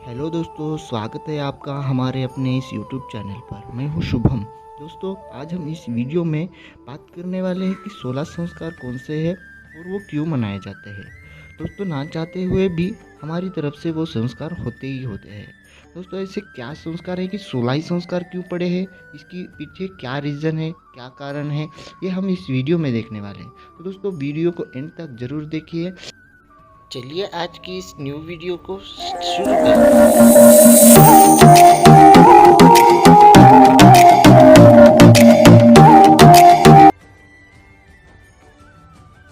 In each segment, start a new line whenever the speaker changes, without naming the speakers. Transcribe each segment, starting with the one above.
Hello दोस्तों, स्वागत है आपका हमारे अपने इस यूट्यूब चैनल पर। मैं हूं शुभम। दोस्तों, आज हम इस वीडियो में बात करने वाले हैं कि 16 संस्कार कौन से हैं और वो क्यों मनाए जाते हैं। दोस्तों, ना चाहते हुए भी हमारी तरफ से वो संस्कार होते ही होते हैं। दोस्तों, ऐसे क्या संस्कार है कि 16 ही संस्कार क्यों पड़े हैं, इसके पीछे क्या रीज़न है, क्या कारण है, ये हम इस वीडियो में देखने वाले हैं। तो दोस्तों, वीडियो को एंड तक ज़रूर देखिए। चलिए आज की इस न्यू वीडियो को शुरू करें।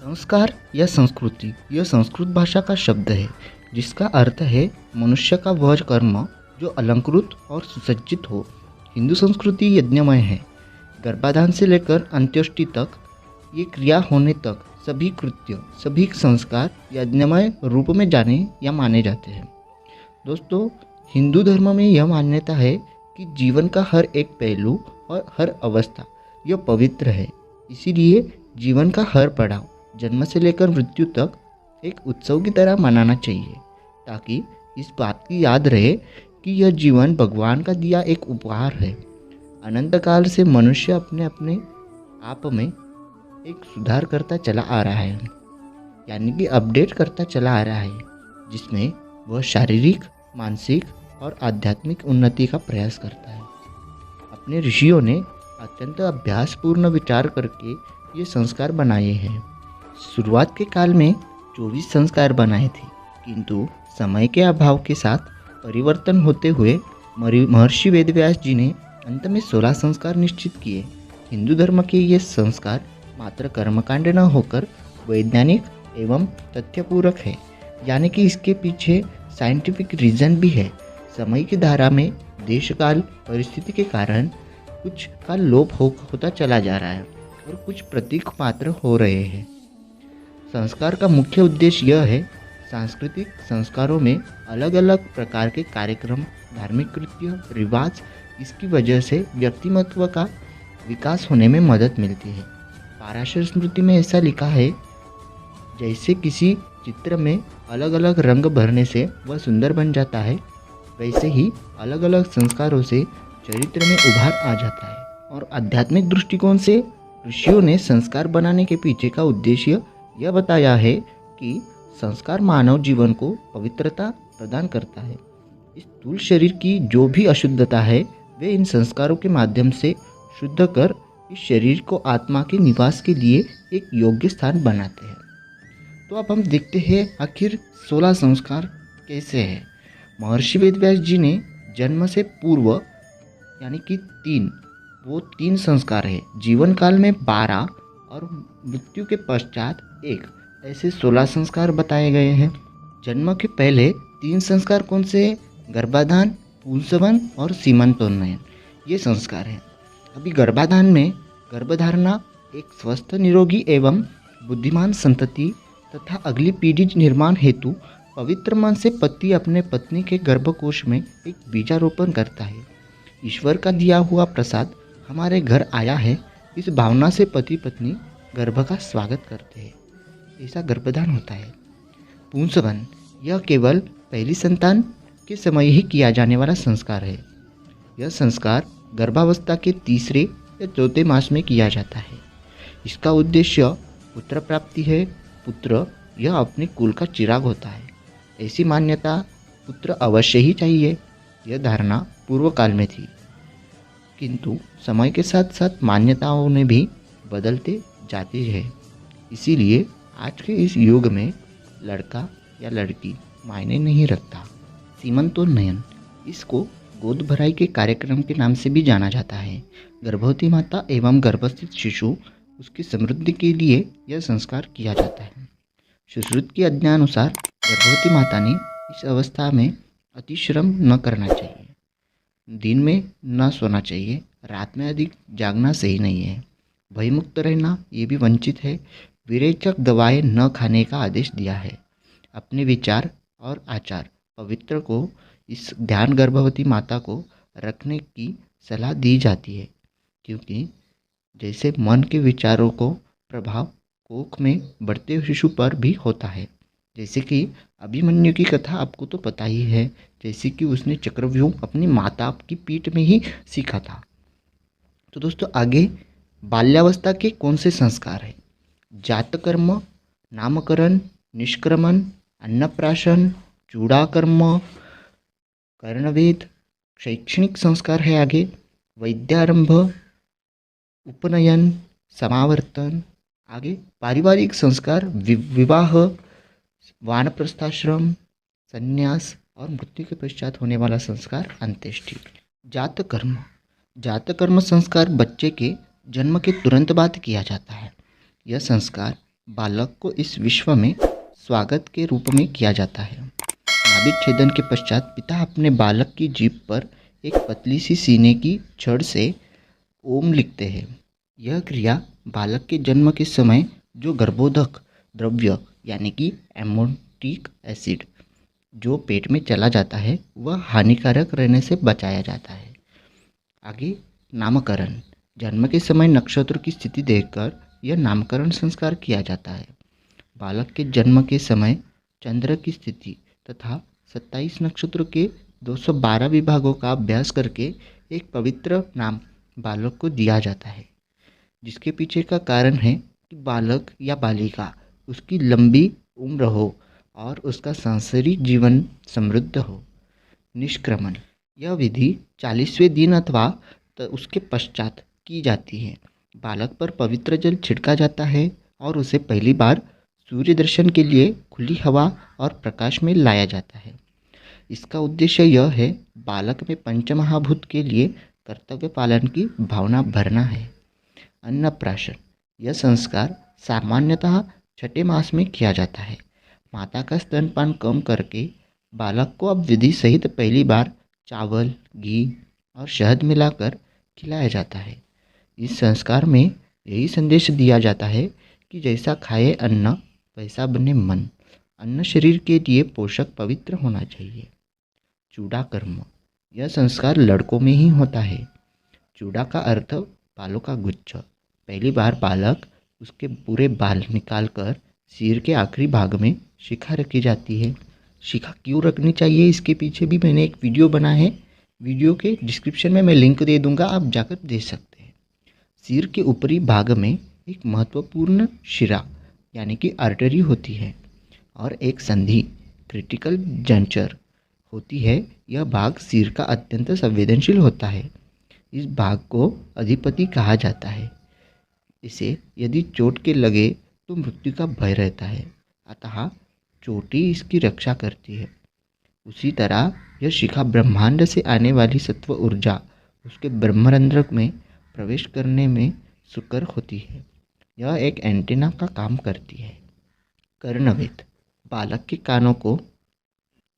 संस्कार या संस्कृति यह संस्कृत भाषा का शब्द है जिसका अर्थ है मनुष्य का वह कर्म जो अलंकृत और सुसज्जित हो। हिंदू संस्कृति यज्ञमय है। गर्भाधान से लेकर अंत्येष्टि तक ये क्रिया होने तक सभी कृत्य, सभी संस्कार यज्ञमय रूप में जाने या माने जाते हैं। दोस्तों, हिंदू धर्म में यह मान्यता है कि जीवन का हर एक पहलू और हर अवस्था यह पवित्र है। इसीलिए जीवन का हर पड़ाव जन्म से लेकर मृत्यु तक एक उत्सव की तरह मनाना चाहिए, ताकि इस बात की याद रहे कि यह जीवन भगवान का दिया एक उपहार है। अनंत काल से मनुष्य अपने अपने आप में एक सुधार करता चला आ रहा है, यानी कि अपडेट करता चला आ रहा है, जिसमें वह शारीरिक, मानसिक और आध्यात्मिक उन्नति का प्रयास करता है। अपने ऋषियों ने अत्यंत अभ्यासपूर्ण विचार करके ये संस्कार बनाए हैं। शुरुआत के काल में 24 संस्कार बनाए थे, किंतु समय के अभाव के साथ परिवर्तन होते हुए महर्षि वेदव्यास जी ने अंत में 16 संस्कार निश्चित किए। हिंदू धर्म के ये संस्कार मात्र कर्मकांड न होकर वैज्ञानिक एवं तथ्यपूरक है, यानी कि इसके पीछे साइंटिफिक रीज़न भी है। समय की धारा में देश काल परिस्थिति के कारण कुछ का लोप होता चला जा रहा है और कुछ प्रतीक मात्र हो रहे हैं। संस्कार का मुख्य उद्देश्य यह है, सांस्कृतिक संस्कारों में अलग अलग प्रकार के कार्यक्रम, धार्मिक कृत्य, रिवाज, इसकी वजह से व्यक्तिमत्व का विकास होने में मदद मिलती है। पाराशर स्मृति में ऐसा लिखा है, जैसे किसी चित्र में अलग अलग रंग भरने से वह सुंदर बन जाता है, वैसे ही अलग अलग संस्कारों से चरित्र में उभार आ जाता है। और आध्यात्मिक दृष्टिकोण से ऋषियों ने संस्कार बनाने के पीछे का उद्देश्य यह बताया है कि संस्कार मानव जीवन को पवित्रता प्रदान करता है। इस स्थूल शरीर की जो भी अशुद्धता है, वे इन संस्कारों के माध्यम से शुद्ध कर इस शरीर को आत्मा के निवास के लिए एक योग्य स्थान बनाते हैं। तो अब हम देखते हैं आखिर 16 संस्कार कैसे हैं। महर्षि वेदव्यास जी ने जन्म से पूर्व यानी कि 3 संस्कार है, जीवन काल में 12 और मृत्यु के पश्चात 1, ऐसे 16 संस्कार बताए गए हैं। जन्म के पहले 3 संस्कार कौन से हैं? गर्भाधान, पुंसवन और सीमंतोन्नयन, ये संस्कार हैं। अभी गर्भाधान में गर्भधारणा एक स्वस्थ, निरोगी एवं बुद्धिमान संतति तथा अगली पीढ़ी निर्माण हेतु पवित्र मन से पति अपने पत्नी के गर्भकोश में एक बीजारोपण करता है। ईश्वर का दिया हुआ प्रसाद हमारे घर आया है, इस भावना से पति पत्नी गर्भ का स्वागत करते हैं। ऐसा गर्भधान होता है। पुंसवन, यह केवल पहली संतान के समय ही किया जाने वाला संस्कार है। यह संस्कार गर्भावस्था के तीसरे या चौथे मास में किया जाता है। इसका उद्देश्य पुत्र प्राप्ति है। पुत्र यह अपने कुल का चिराग होता है। ऐसी मान्यता पुत्र अवश्य ही चाहिए, यह धारणा पूर्व काल में थी, किंतु समय के साथ साथ मान्यताओं ने भी बदलते जाती है। इसीलिए आज के इस युग में लड़का या लड़की मायने नहीं रखता। सीमंतोन्नयन, इसको गोद भराई के कार्यक्रम के नाम से भी जाना जाता है। गर्भवती माता एवं गर्भस्थित शिशु उसकी समृद्धि के लिए यह संस्कार किया जाता है। सुश्रुत की आज्ञानुसार गर्भवती माता ने इस अवस्था में अतिश्रम न करना चाहिए, दिन में न सोना चाहिए, रात में अधिक जागना सही नहीं है, भयमुक्त रहना ये भी वंचित है, विरेचक दवाएं न खाने का आदेश दिया है। अपने विचार और आचार पवित्र को इस ध्यान गर्भवती माता को रखने की सलाह दी जाती है, क्योंकि जैसे मन के विचारों को प्रभाव कोख में बढ़ते शिशु पर भी होता है, जैसे कि अभिमन्यु की कथा आपको तो पता ही है, जैसे कि उसने चक्रव्यूह अपनी माता की पीठ में ही सीखा था। तो दोस्तों आगे बाल्यावस्था के कौन से संस्कार हैं? जातकर्म, नामकरण, निष्क्रमण, अन्नप्राशन, चूड़ाकर्म, कर्णवेद, शैक्षणिक संस्कार है आगे वैद्यारंभ, उपनयन, समावर्तन, आगे पारिवारिक संस्कार विवाह, वानप्रस्थाश्रम, संन्यास और मृत्यु के पश्चात होने वाला संस्कार अंत्येष्टि। जातकर्म, जातकर्म संस्कार बच्चे के जन्म के तुरंत बाद किया जाता है। यह संस्कार बालक को इस विश्व में स्वागत के रूप में किया जाता है। नाभिक छेदन के पश्चात पिता अपने बालक की जीभ पर एक पतली सी सीने की छड़ से ओम लिखते हैं। यह क्रिया बालक के जन्म के समय जो गर्भोदक द्रव्य यानी कि एमोटिक एसिड जो पेट में चला जाता है वह हानिकारक रहने से बचाया जाता है। आगे नामकरण, जन्म के समय नक्षत्र की स्थिति देखकर यह नामकरण संस्कार किया जाता है। बालक के जन्म के समय चंद्र की स्थिति तथा 27 नक्षत्र के 212 विभागों का अभ्यास करके एक पवित्र नाम बालक को दिया जाता है, जिसके पीछे का कारण है कि बालक या बालिका उसकी लंबी उम्र हो और उसका सांसारिक जीवन समृद्ध हो। निष्क्रमण, यह विधि 40वें दिन अथवा उसके पश्चात की जाती है। बालक पर पवित्र जल छिड़का जाता है और उसे पहली बार सूर्य दर्शन के लिए खुली हवा और प्रकाश में लाया जाता है। इसका उद्देश्य यह है बालक में पंचमहाभूत के लिए कर्तव्य पालन की भावना भरना है। अन्नप्राशन, यह संस्कार सामान्यतः छठे मास में किया जाता है। माता का स्तनपान कम करके बालक को अब विधि सहित पहली बार चावल, घी और शहद मिलाकर खिलाया जाता है। इस संस्कार में यही संदेश दिया जाता है कि जैसा खाए अन्न वैसा बने मन। अन्न शरीर के लिए पोषक पवित्र होना चाहिए। चूड़ा कर्म, यह संस्कार लड़कों में ही होता है। चूड़ा का अर्थ बालों का गुच्छ। पहली बार बालक उसके पूरे बाल निकालकर सिर के आखिरी भाग में शिखा रखी जाती है। शिखा क्यों रखनी चाहिए इसके पीछे भी मैंने एक वीडियो बना है, वीडियो के डिस्क्रिप्शन में मैं लिंक दे दूंगा, आप जाकर देख सकते हैं। सिर के ऊपरी भाग में एक महत्वपूर्ण शिरा यानी कि आर्टरी होती है और एक संधि क्रिटिकल जंक्चर होती है। यह भाग सिर का अत्यंत संवेदनशील होता है। इस भाग को अधिपति कहा जाता है। इसे यदि चोट के लगे तो मृत्यु का भय रहता है, अतः चोटी इसकी रक्षा करती है। उसी तरह यह शिखा ब्रह्मांड से आने वाली सत्व ऊर्जा उसके ब्रह्मरंध्र में प्रवेश करने में सुकर होती है। यह एक एंटीना का काम करती है। कर्णवेद, बालक के कानों को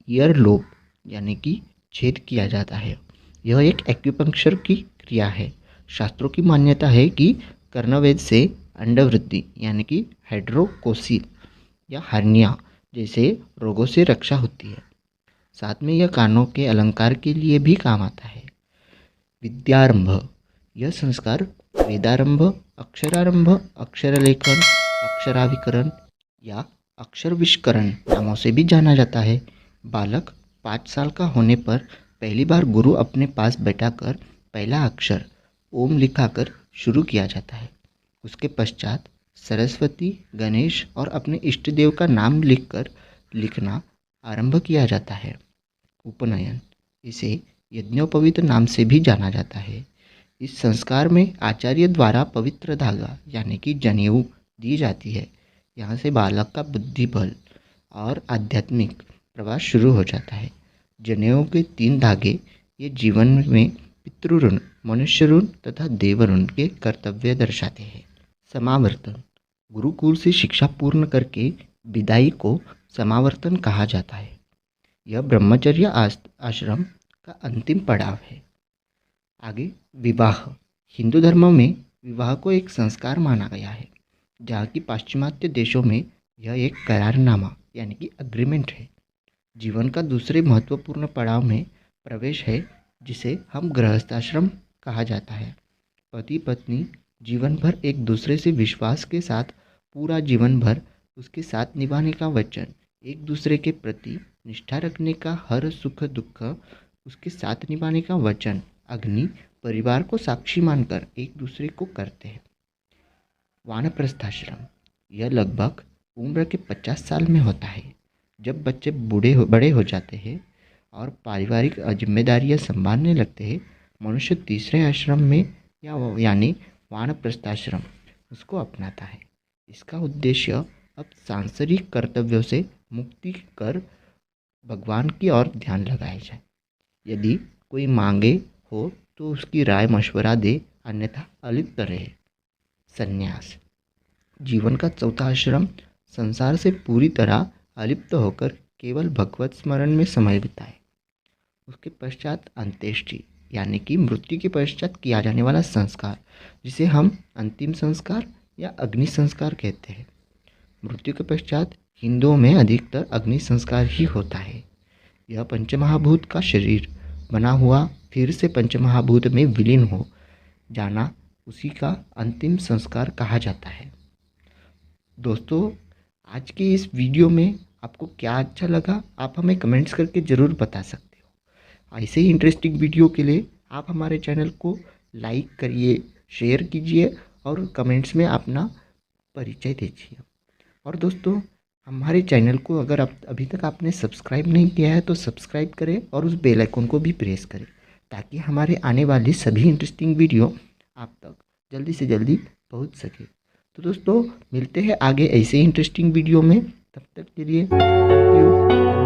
ईयर लोब यानी कि छेद किया जाता है। यह एक एक्यूपंक्चर की क्रिया है। शास्त्रों की मान्यता है कि कर्णवेद से अंडवृद्धि यानी कि हाइड्रोकोसिल या हार्निया जैसे रोगों से रक्षा होती है। साथ में यह कानों के अलंकार के लिए भी काम आता है। विद्यारंभ, यह संस्कार वेदारंभ, अक्षरारंभ, अक्षरलेखन, अक्षराभिकरण या अक्षरविष्करण नामों से भी जाना जाता है। बालक 5 साल का होने पर पहली बार गुरु अपने पास बैठाकर पहला अक्षर ओम लिखाकर शुरू किया जाता है। उसके पश्चात सरस्वती, गणेश और अपने इष्ट देव का नाम लिखकर लिखना आरंभ किया जाता है। उपनयन, इसे यज्ञोपवीत नाम से भी जाना जाता है। इस संस्कार में आचार्य द्वारा पवित्र धागा यानी कि जनेऊ दी जाती है। यहाँ से बालक का बुद्धि बल और आध्यात्मिक प्रवास शुरू हो जाता है। जनेऊ के 3 धागे ये जीवन में पितृऋण, मनुष्य ऋण तथा देव ऋण के कर्तव्य दर्शाते हैं। समावर्तन, गुरुकुल से शिक्षा पूर्ण करके विदाई को समावर्तन कहा जाता है। यह ब्रह्मचर्य आश्रम का अंतिम पड़ाव है। आगे विवाह, हिंदू धर्म में विवाह को एक संस्कार माना गया है, जहाँ की पाश्चिमात्य देशों में यह एक करारनामा यानी कि अग्रीमेंट है। जीवन का दूसरे महत्वपूर्ण पड़ाव में प्रवेश है, जिसे हम गृहस्थाश्रम कहा जाता है। पति पत्नी जीवन भर एक दूसरे से विश्वास के साथ पूरा जीवन भर उसके साथ निभाने का वचन एक दूसरे के प्रति निष्ठा रखने का, हर सुख दुख उसके साथ निभाने का वचन अग्नि परिवार को साक्षी मानकर एक दूसरे को करते हैं। वानप्रस्थाश्रम यह लगभग उम्र के 50 साल में होता है। जब बच्चे बड़े हो जाते हैं और पारिवारिक जिम्मेदारियां संभालने लगते हैं, मनुष्य तीसरे आश्रम में यानी वानप्रस्थाश्रम उसको अपनाता है। इसका उद्देश्य अब सांसारिक कर्तव्यों से मुक्ति कर भगवान की ओर ध्यान लगाया जाए। यदि कोई मांगे हो तो उसकी राय मशवरा दे, अन्यथा अलिप्त रहे। संन्यास जीवन का चौथा आश्रम संसार से पूरी तरह अलिप्त होकर केवल भगवत स्मरण में समय बिताए। उसके पश्चात अंत्येष्टि यानी कि मृत्यु के पश्चात किया जाने वाला संस्कार, जिसे हम अंतिम संस्कार या अग्नि संस्कार कहते हैं। मृत्यु के पश्चात हिंदुओं में अधिकतर अग्नि संस्कार ही होता है। यह पंचमहाभूत का शरीर बना हुआ फिर से पंचमहाभूत में विलीन हो जाना, उसी का अंतिम संस्कार कहा जाता है। दोस्तों, आज के इस वीडियो में आपको क्या अच्छा लगा, आप हमें कमेंट्स करके ज़रूर बता सकते हो। ऐसे ही इंटरेस्टिंग वीडियो के लिए आप हमारे चैनल को लाइक करिए, शेयर कीजिए और कमेंट्स में अपना परिचय दीजिए। और दोस्तों, हमारे चैनल को अगर आप अभी तक आपने सब्सक्राइब नहीं किया है तो सब्सक्राइब करें और उस बेल आइकन को भी प्रेस करें, ताकि हमारे आने वाली सभी इंटरेस्टिंग वीडियो आप तक जल्दी से जल्दी पहुंच सके। तो दोस्तों, मिलते हैं आगे ऐसे ही इंटरेस्टिंग वीडियो में। तब तक के लिए थैंक यू।